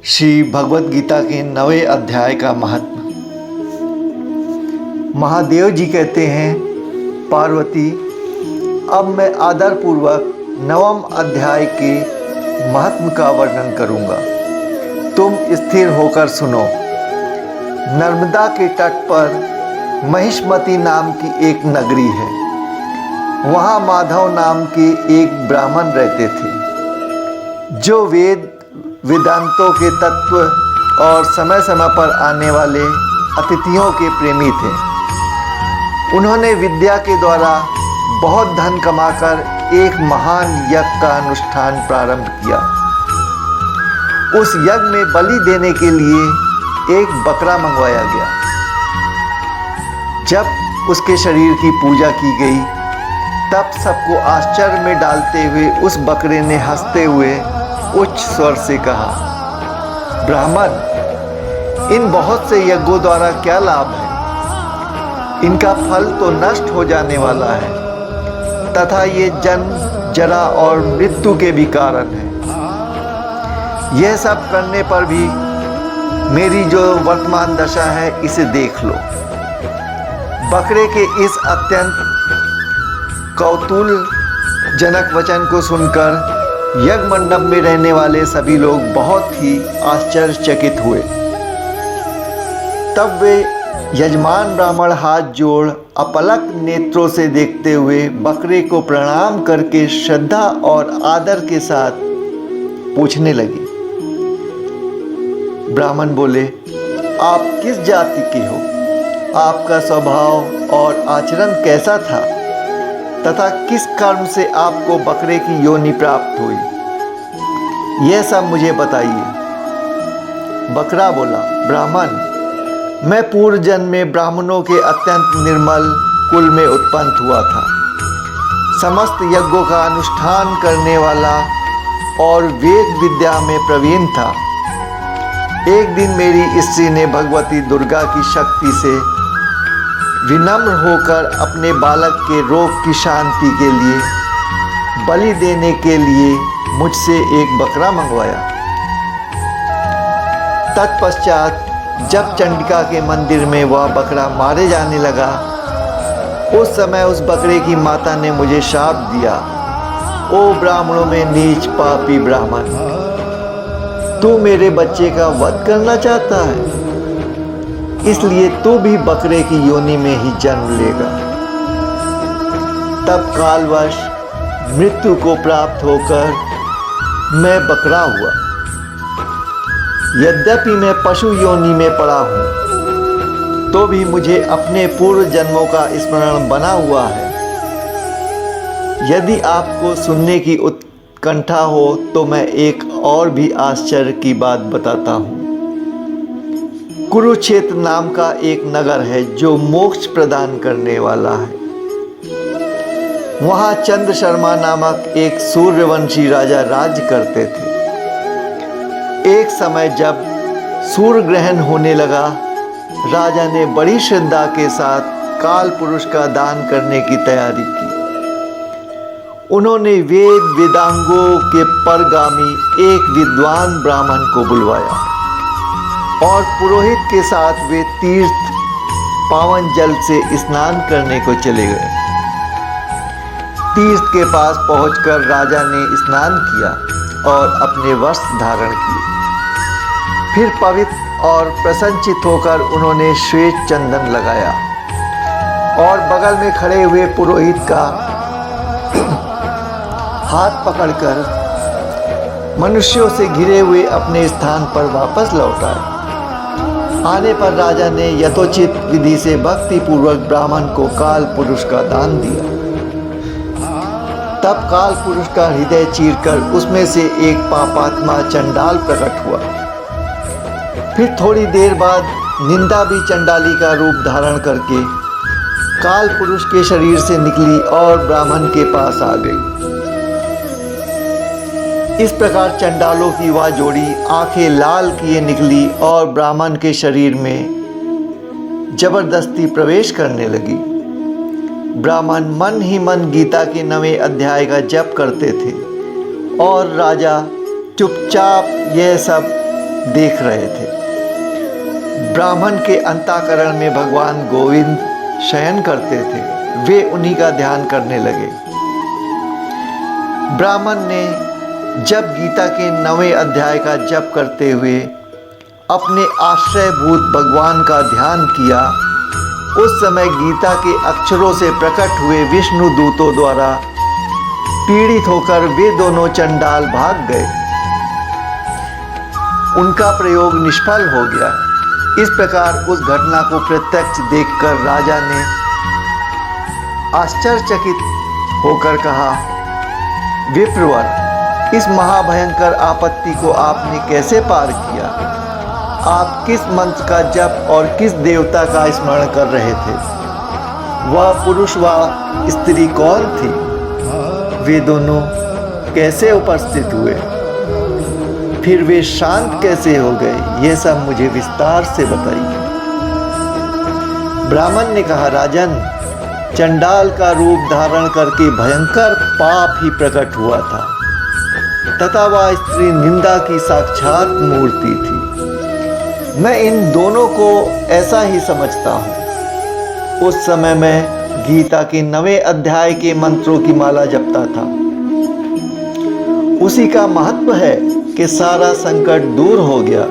श्री भगवत गीता के 9वें अध्याय का महत्व। महादेव जी कहते हैं, पार्वती, अब मैं आदरपूर्वक 9वें अध्याय के महत्व का वर्णन करूंगा। तुम स्थिर होकर सुनो। नर्मदा के तट पर महिष्मती नाम की एक नगरी है। वहाँ माधव नाम के एक ब्राह्मण रहते थे, जो वेदांतों के तत्व और समय समय पर आने वाले अतिथियों के प्रेमी थे। उन्होंने विद्या के द्वारा बहुत धन कमाकर एक महान यज्ञ का अनुष्ठान प्रारंभ किया। उस यज्ञ में बलि देने के लिए एक बकरा मंगवाया गया। जब उसके शरीर की पूजा की गई, तब सबको आश्चर्य में डालते हुए उस बकरे ने हंसते हुए उच्च स्वर से कहा, ब्राह्मण, इन बहुत से यज्ञों द्वारा क्या लाभ है? इनका फल तो नष्ट हो जाने वाला है तथा ये जन्म, जरा और मृत्यु के भी कारण है। यह सब करने पर भी मेरी जो वर्तमान दशा है, इसे देख लो। बकरे के इस अत्यंत कौतूहलजनक वचन को सुनकर यज्ञ मंडप में रहने वाले सभी लोग बहुत ही आश्चर्यचकित हुए। तब वे यजमान ब्राह्मण हाथ जोड़ अपलक नेत्रों से देखते हुए बकरे को प्रणाम करके श्रद्धा और आदर के साथ पूछने लगे। ब्राह्मण बोले, आप किस जाति के हो? आपका स्वभाव और आचरण कैसा था तथा किस कर्म से आपको बकरे की योनि प्राप्त हुई? यह सब मुझे बताइए। बकरा बोला, ब्राह्मण, मैं पूर्व जन्म में ब्राह्मणों के अत्यंत निर्मल कुल में उत्पन्न हुआ था। समस्त यज्ञों का अनुष्ठान करने वाला और वेद विद्या में प्रवीण था। एक दिन मेरी स्त्री ने भगवती दुर्गा की शक्ति से विनम्र होकर अपने बालक के रोग की शांति के लिए बलि देने के लिए मुझसे एक बकरा मंगवाया। तत्पश्चात जब चंडिका के मंदिर में वह बकरा मारे जाने लगा, उस समय उस बकरे की माता ने मुझे शाप दिया, ओ ब्राह्मणों में नीच पापी ब्राह्मण, तू मेरे बच्चे का वध करना चाहता है, इसलिए तू भी बकरे की योनि में ही जन्म लेगा। तब कालवश मृत्यु को प्राप्त होकर मैं बकरा हुआ। यद्यपि मैं पशु योनि में पड़ा हूँ, तो भी मुझे अपने पूर्व जन्मों का स्मरण बना हुआ है। यदि आपको सुनने की उत्कंठा हो तो मैं एक और भी आश्चर्य की बात बताता हूँ। कुरुक्षेत्र नाम का एक नगर है जो मोक्ष प्रदान करने वाला है। वहाँ चंद्र शर्मा नामक एक सूर्यवंशी राजा राज्य करते थे। एक समय जब सूर्य ग्रहण होने लगा, राजा ने बड़ी श्रद्धा के साथ काल पुरुष का दान करने की तैयारी की। उन्होंने वेद वेदांगों के परगामी एक विद्वान ब्राह्मण को बुलवाया और पुरोहित के साथ वे तीर्थ पावन जल से स्नान करने को चले गए। तीर्थ के पास पहुंचकर राजा ने स्नान किया और अपने वस्त्र धारण किए। फिर पवित्र और प्रसन्नचित होकर उन्होंने श्वेत चंदन लगाया और बगल में खड़े हुए पुरोहित का हाथ पकड़कर मनुष्यों से घिरे हुए अपने स्थान पर वापस लौट आए। आने पर राजा ने यथोचित विधि से भक्ति पूर्वक ब्राह्मण को काल पुरुष का दान दिया। तब काल पुरुष का हृदय चीरकर उसमें से एक पापात्मा चंडाल प्रकट हुआ। फिर थोड़ी देर बाद निंदा भी चंडाली का रूप धारण करके काल पुरुष के शरीर से निकली और ब्राह्मण के पास आ गई। इस प्रकार चंडालों की वह जोड़ी आंखें लाल किए निकली और ब्राह्मण के शरीर में जबरदस्ती प्रवेश करने लगी। ब्राह्मण मन ही मन गीता के 9वें अध्याय का जप करते थे और राजा चुपचाप यह सब देख रहे थे। ब्राह्मण के अंतःकरण में भगवान गोविंद शयन करते थे, वे उन्हीं का ध्यान करने लगे। ब्राह्मण ने जब गीता के 9वें अध्याय का जप करते हुए अपने आश्रयभूत भगवान का ध्यान किया, उस समय गीता के अक्षरों से प्रकट हुए विष्णु दूतों द्वारा पीड़ित होकर वे दोनों चंडाल भाग गए। उनका प्रयोग निष्फल हो गया। इस प्रकार उस घटना को प्रत्यक्ष देखकर राजा ने आश्चर्यचकित होकर कहा, विप्रवर, इस महाभयंकर आपत्ति को आपने कैसे पार किया? आप किस मंत्र का जप और किस देवता का स्मरण कर रहे थे? वह पुरुष व स्त्री कौन थी? वे दोनों कैसे उपस्थित हुए? फिर वे शांत कैसे हो गए? ये सब मुझे विस्तार से बताइए। ब्राह्मण ने कहा, राजन, चंडाल का रूप धारण करके भयंकर पाप ही प्रकट हुआ था तथा वह स्त्री निंदा की साक्षात मूर्ति थी। मैं इन दोनों को ऐसा ही समझता हूँ। उस समय मैं गीता के 9वें अध्याय के मंत्रों की माला जपता था। उसी का महत्व है कि सारा संकट दूर हो गया।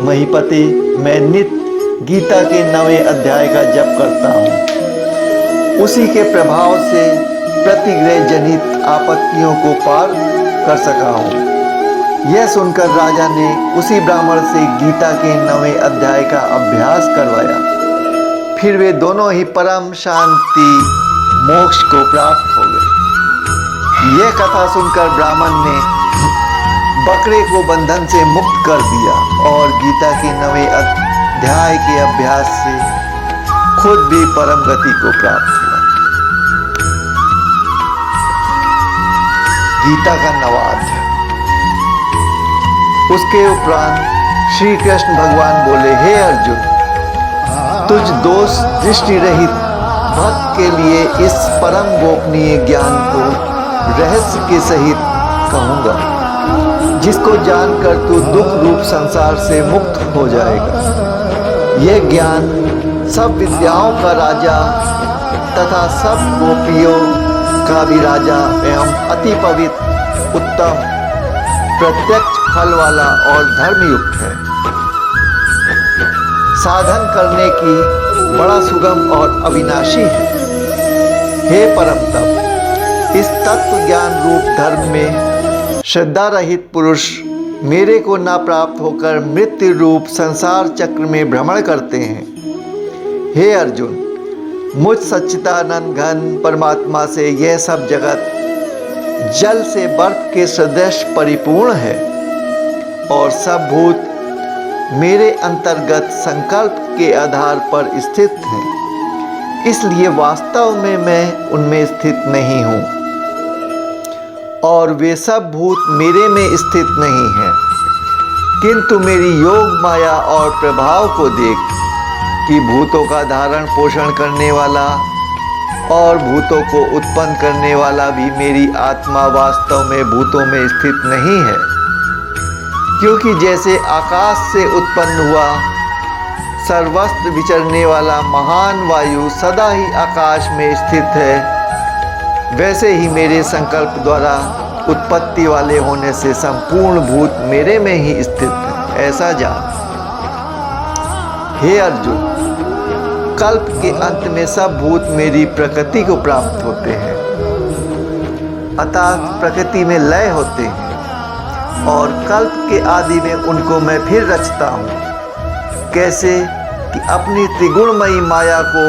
महीपते, मैं नित्य गीता के 9वें अध्याय का जप करता हूँ। उसी के प्रभाव से प्रतिग्रह जनित आपत्तियों को पार कर सका हूँ। यह सुनकर राजा ने उसी ब्राह्मण से गीता के 9वें अध्याय का अभ्यास करवाया। फिर वे दोनों ही परम शांति मोक्ष को प्राप्त हो गए। यह कथा सुनकर ब्राह्मण ने बकरे को बंधन से मुक्त कर दिया और गीता के 9वें अध्याय के अभ्यास से खुद भी परम गति को प्राप्त हुआ। गीता का 9वां अध्याय। उसके उपरांत श्री कृष्ण भगवान बोले, हे अर्जुन, तुझ दोष दृष्टि रहित भक्त के लिए इस परम गोपनीय ज्ञान को रहस्य के सहित कहूँगा, जिसको जानकर तू दुख रूप संसार से मुक्त हो जाएगा। यह ज्ञान सब विद्याओं का राजा तथा सब गोपियों का भी राजा एवं अति पवित्र, उत्तम, प्रत्यक्ष फल वाला और धर्मयुक्त है। साधन करने की बड़ा सुगम और अविनाशी है। हे परम तप, इस तत्व ज्ञान रूप धर्म में श्रद्धा रहित पुरुष मेरे को ना प्राप्त होकर मृत्यु रूप संसार चक्र में भ्रमण करते हैं। हे अर्जुन, मुझ सच्चिदानंद घन परमात्मा से यह सब जगत जल से बर्फ के सदृश परिपूर्ण है और सब भूत मेरे अंतर्गत संकल्प के आधार पर स्थित हैं। इसलिए वास्तव में मैं उनमें स्थित नहीं हूँ और वे सब भूत मेरे में स्थित नहीं हैं। किंतु मेरी योग माया और प्रभाव को देख कि भूतों का धारण पोषण करने वाला और भूतों को उत्पन्न करने वाला भी मेरी आत्मा वास्तव में भूतों में स्थित नहीं है। क्योंकि जैसे आकाश से उत्पन्न हुआ सर्वत्र विचरने वाला महान वायु सदा ही आकाश में स्थित है, वैसे ही मेरे संकल्प द्वारा उत्पत्ति वाले होने से संपूर्ण भूत मेरे में ही स्थित है, ऐसा जान। हे अर्जुन, कल्प के अंत में सब भूत मेरी प्रकृति को प्राप्त होते हैं, अर्थात प्रकृति में लय होते हैं और कल्प के आदि में उनको मैं फिर रचता हूँ। कैसे कि अपनी त्रिगुणमयी माया को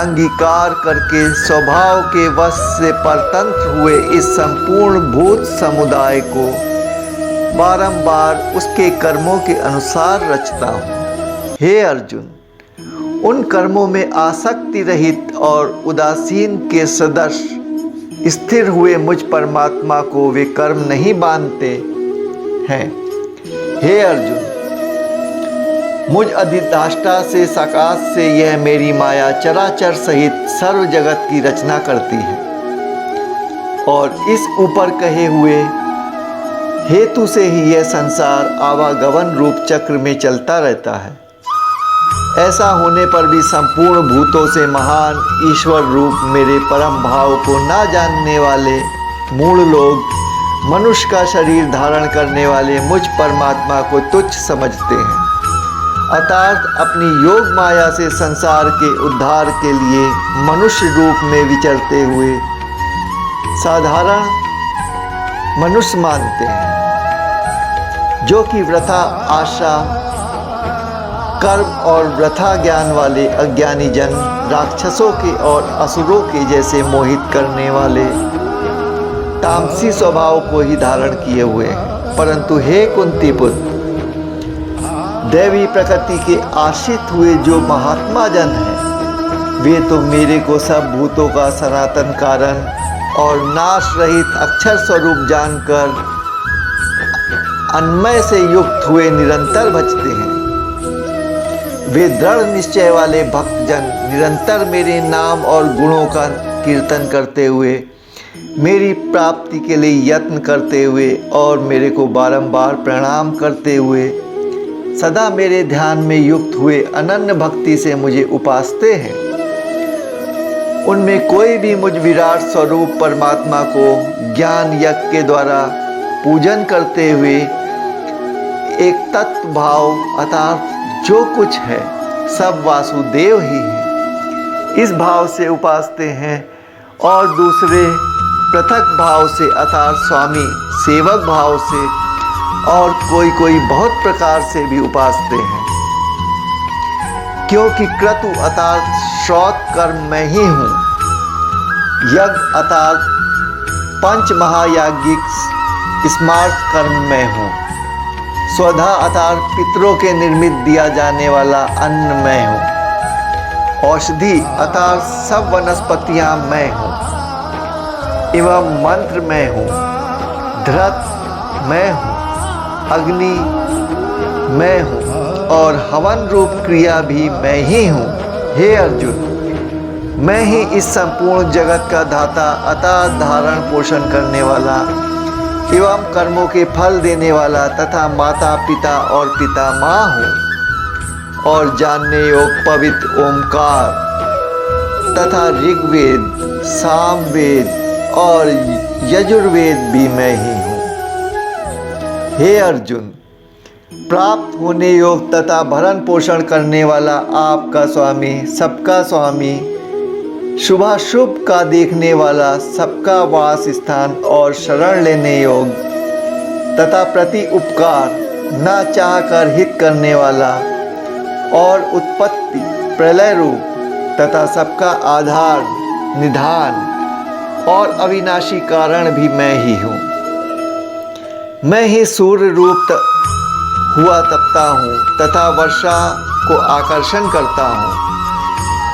अंगीकार करके स्वभाव के वश से परतंत्र हुए इस संपूर्ण भूत समुदाय को बारंबार उसके कर्मों के अनुसार रचता हूँ। हे अर्जुन, उन कर्मों में आसक्ति रहित और उदासीन के सदृश स्थिर हुए मुझ परमात्मा को वे कर्म नहीं बांधते हैं। हे अर्जुन, मुझ अधिष्ठाता से सकाश से यह मेरी माया चराचर सहित सर्व जगत की रचना करती है और इस ऊपर कहे हुए हेतु से ही यह संसार आवागमन रूप चक्र में चलता रहता है। ऐसा होने पर भी संपूर्ण भूतों से महान ईश्वर रूप मेरे परम भाव को ना जानने वाले मूढ़ लोग मनुष्य का शरीर धारण करने वाले मुझ परमात्मा को तुच्छ समझते हैं। अर्थात अपनी योग माया से संसार के उद्धार के लिए मनुष्य रूप में विचरते हुए साधारण मनुष्य मानते हैं, जो कि वृथा आशा कर्म और वृथा ज्ञान वाले अज्ञानी जन राक्षसों के और असुरों के जैसे मोहित करने वाले तामसी स्वभाव को ही धारण किए हुए हैं। परंतु हे कुंती पुत्र, दैवी प्रकृति के आश्रित हुए जो महात्मा जन हैं, वे तो मेरे को सब भूतों का सनातन कारण और नाश रहित अक्षर स्वरूप जानकर अन्मय से युक्त हुए निरंतर भजते हैं। वे दृढ़ निश्चय वाले भक्तजन निरंतर मेरे नाम और गुणों का कीर्तन करते हुए, मेरी प्राप्ति के लिए यत्न करते हुए और मेरे को बारंबार प्रणाम करते हुए सदा मेरे ध्यान में युक्त हुए अनन्य भक्ति से मुझे उपासते हैं। उनमें कोई भी मुझ विराट स्वरूप परमात्मा को ज्ञान यज्ञ के द्वारा पूजन करते हुए एक तत्व भाव अर्थात जो कुछ है सब वासुदेव ही है इस भाव से उपासते हैं, और दूसरे पृथक भाव से अर्थात स्वामी सेवक भाव से और कोई बहुत प्रकार से भी उपासते हैं। क्योंकि क्रतु अर्थात श्रौत कर्म में ही हूँ, यज्ञ अर्थात पंच महायाज्ञिक स्मार्त कर्म में हूँ, स्वधा अर्थात पितरों के निर्मित दिया जाने वाला अन्न में हूँ, औषधि अर्थात सब वनस्पतियाँ मैं हूँ, एवं मंत्र मैं हूँ, धृत मैं हूँ, अग्नि मैं हूँ और हवन रूप क्रिया भी मैं ही हूँ। हे अर्जुन, मैं ही इस संपूर्ण जगत का दाता अर्थात धारण पोषण करने वाला एवं कर्मों के फल देने वाला तथा माता पिता और पिता माँ हूँ। और जानने योग पवित्र ओमकार तथा ऋग्वेद, सामवेद और यजुर्वेद भी मैं ही हूँ। हे अर्जुन, प्राप्त होने योग तथा भरण पोषण करने वाला आपका स्वामी, सबका स्वामी, शुभाशुभ का देखने वाला, सबका वास स्थान और शरण लेने योग तथा प्रति उपकार न चाहकर हित करने वाला और उत्पत्ति प्रलय रूप तथा सबका आधार निधान और अविनाशी कारण भी मैं ही हूँ। मैं ही सूर्य रूप हुआ तपता हूँ तथा वर्षा को आकर्षण करता हूँ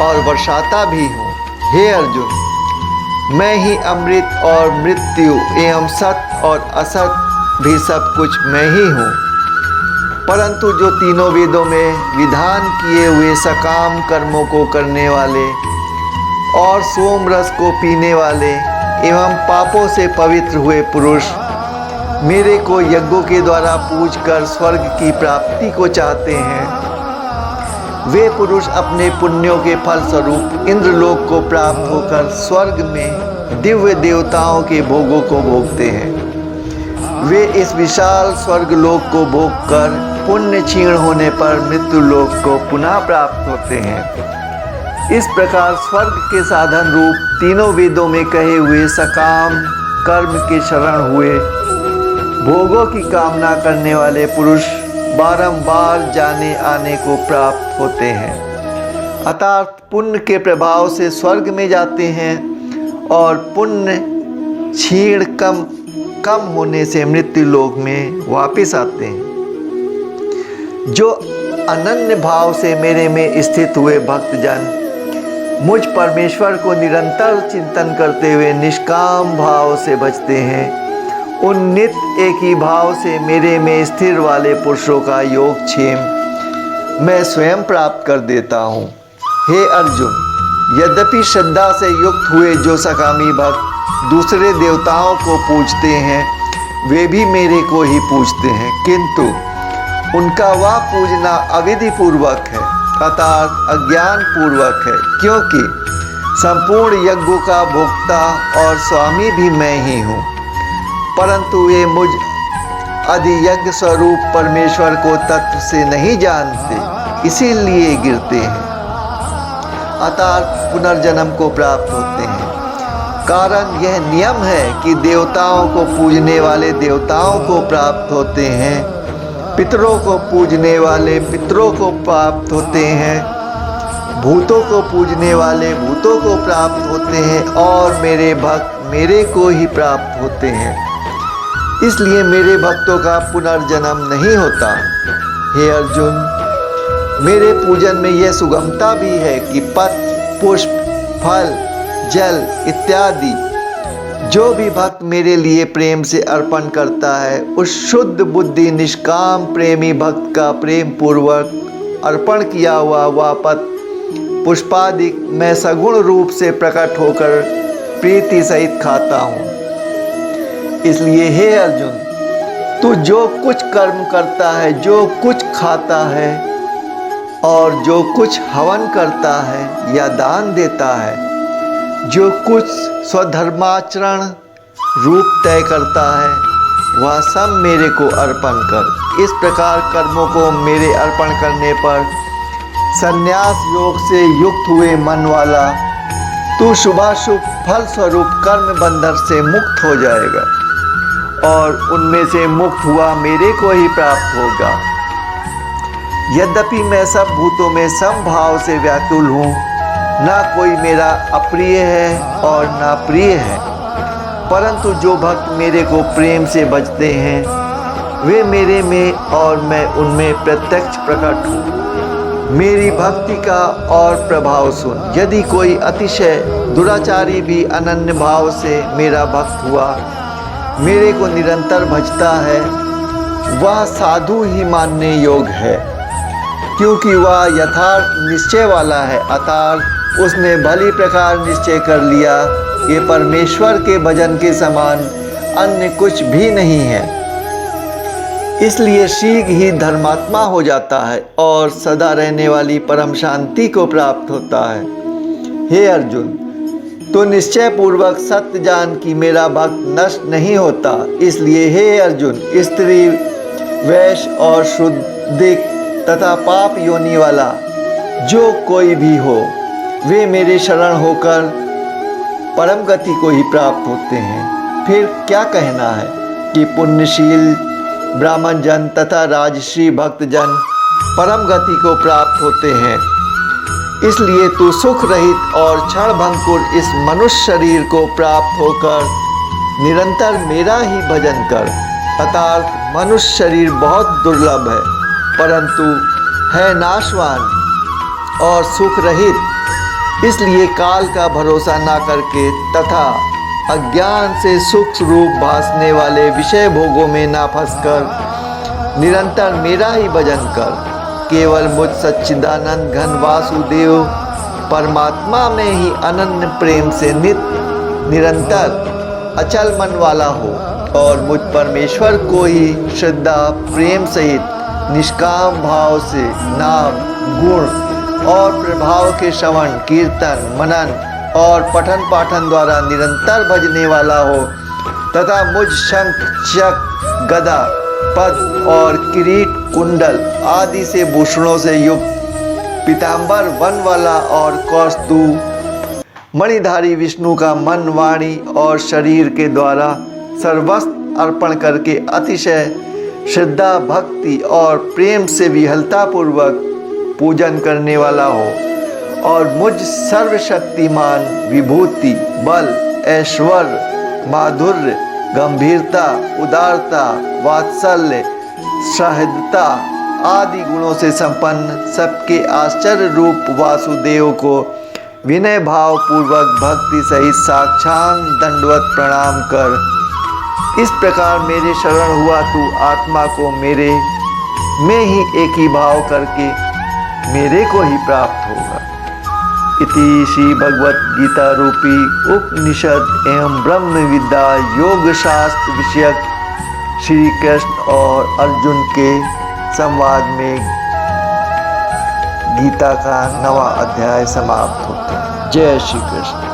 और वर्षाता भी हूँ। हे अर्जुन, मैं ही अमृत और मृत्यु एवं सत और असत भी सब कुछ मैं ही हूँ। परंतु जो तीनों वेदों में विधान किए हुए सकाम कर्मों को करने वाले और सोम रस को पीने वाले एवं पापों से पवित्र हुए पुरुष मेरे को यज्ञों के द्वारा पूजकर स्वर्ग की प्राप्ति को चाहते हैं, वे पुरुष अपने पुण्यों के फल स्वरूप इंद्रलोक को प्राप्त होकर स्वर्ग में दिव्य देवताओं के भोगों को भोगते हैं। वे इस विशाल स्वर्ग लोक को भोगकर पुण्य क्षीण होने पर मृत्यु लोक को पुनः प्राप्त होते हैं। इस प्रकार स्वर्ग के साधन रूप तीनों वेदों में कहे हुए सकाम कर्म के शरण हुए भोगों की कामना करने वाले पुरुष बारंबार जाने आने को प्राप्त होते हैं, अर्थात पुण्य के प्रभाव से स्वर्ग में जाते हैं और पुण्य क्षीण कम होने से मृत्यु लोक में वापस आते हैं। जो अनन्य भाव से मेरे में स्थित हुए भक्तजन मुझ परमेश्वर को निरंतर चिंतन करते हुए निष्काम भाव से भजते हैं, उन नित्य एक ही भाव से मेरे में स्थिर वाले पुरुषों का योगक्षेम मैं स्वयं प्राप्त कर देता हूँ। हे अर्जुन, यद्यपि श्रद्धा से युक्त हुए जो सकामी भक्त दूसरे देवताओं को पूजते हैं वे भी मेरे को ही पूजते हैं, किंतु उनका वह पूजना अविधि पूर्वक है, अर्थात अज्ञान पूर्वक है, क्योंकि संपूर्ण यज्ञों का भोक्ता और स्वामी भी मैं ही हूँ। परंतु वे मुझ अधियज्ञ स्वरूप परमेश्वर को तत्व से नहीं जानते, इसीलिए गिरते हैं, अर्थात पुनर्जन्म को प्राप्त होते हैं। कारण यह नियम है कि देवताओं को पूजने वाले देवताओं को प्राप्त होते हैं, पितरों को पूजने वाले पितरों को प्राप्त होते हैं, भूतों को पूजने वाले भूतों को प्राप्त होते हैं, और मेरे भक्त मेरे को ही प्राप्त होते हैं। इसलिए मेरे भक्तों का पुनर्जन्म नहीं होता। हे अर्जुन, मेरे पूजन में यह सुगमता भी है कि पत्र, पुष्प, फल, जल इत्यादि जो भी भक्त मेरे लिए प्रेम से अर्पण करता है, उस शुद्ध बुद्धि निष्काम प्रेमी भक्त का प्रेम पूर्वक अर्पण किया हुआ वह पत्र पुष्पादि मैं सगुण रूप से प्रकट होकर प्रीति सहित खाता हूँ। इसलिए हे अर्जुन, तू जो कुछ कर्म करता है, जो कुछ खाता है और जो कुछ हवन करता है या दान देता है, जो कुछ स्वधर्माचरण रूप तय करता है, वह सब मेरे को अर्पण कर। इस प्रकार कर्मों को मेरे अर्पण करने पर संन्यास योग से युक्त हुए मन वाला तू शुभाशुभ फल स्वरूप कर्म बंधन से मुक्त हो जाएगा और उनमें से मुक्त हुआ मेरे को ही प्राप्त होगा। यद्यपि मैं सब भूतों में समभाव से व्याकुल हूँ, ना कोई मेरा अप्रिय है और ना प्रिय है, परंतु जो भक्त मेरे को प्रेम से भजते हैं, वे मेरे में और मैं उनमें प्रत्यक्ष प्रकट हूँ। मेरी भक्ति का और प्रभाव सुन। यदि कोई अतिशय दुराचारी भी अनन्य भाव से मेरा भक्त हुआ, मेरे को निरंतर भजता है, वह साधु ही मानने योग्य है, क्योंकि वह यथार्थ निश्चय वाला है, अर्थात उसने भली प्रकार निश्चय कर लिया कि परमेश्वर के भजन के समान अन्य कुछ भी नहीं है। इसलिए शीघ्र ही धर्मात्मा हो जाता है और सदा रहने वाली परम शांति को प्राप्त होता है। हे अर्जुन, तो निश्चय पूर्वक सत्य जान कि मेरा भक्त नष्ट नहीं होता। इसलिए हे अर्जुन, स्त्री, वैश्य और शुद्धिक तथा पाप योनि वाला जो कोई भी हो, वे मेरे शरण होकर परम गति को ही प्राप्त होते हैं। फिर क्या कहना है कि पुण्यशील ब्राह्मण जन तथा राजश्री भक्तजन परम गति को प्राप्त होते हैं। इसलिए तू सुख रहित और क्षण भंगुर इस मनुष्य शरीर को प्राप्त होकर निरंतर मेरा ही भजन कर। अर्थात मनुष्य शरीर बहुत दुर्लभ है, परंतु है नाशवान और सुख रहित। इसलिए काल का भरोसा ना करके तथा अज्ञान से सुख रूप भासने वाले विषय भोगों में ना फंसकर निरंतर मेरा ही भजन कर। केवल मुझ सच्चिदानंद घन वासुदेव परमात्मा में ही अनन्य प्रेम से निरंतर अचल मन वाला हो और मुझ परमेश्वर को ही श्रद्धा प्रेम सहित निष्काम भाव से नाम, गुण और प्रभाव के श्रवण, कीर्तन, मनन और पठन पाठन द्वारा निरंतर भजने वाला हो तथा मुझ शंख, चक्र, गदा, पद्म और किरीट, कुंडल आदि से भूषणों से युक्त पीतांबर वन वाला और कौस्तुभ मणिधारी विष्णु का मन, वाणी और शरीर के द्वारा सर्वस्व अर्पण करके अतिशय श्रद्धा, भक्ति और प्रेम से विहलता पूर्वक पूजन करने वाला हो और मुझ सर्वशक्तिमान विभूति, बल, ऐश्वर्य, माधुर्य, गंभीरता, उदारता, वात्सल्य, सहृदता आदि गुणों से संपन्न सबके आश्चर्य रूप वासुदेव को विनय भाव पूर्वक भक्ति सहित साक्षांग दंडवत प्रणाम कर। इस प्रकार मेरे शरण हुआ तू आत्मा को मेरे में ही एक ही भाव करके मेरे को ही प्राप्त होगा। इति श्री भगवत गीता रूपी उपनिषद एवं ब्रह्म विद्या योग शास्त्र विषयक श्री कृष्ण और अर्जुन के संवाद में गीता का 9वां अध्याय समाप्त होता है। जय श्री कृष्ण।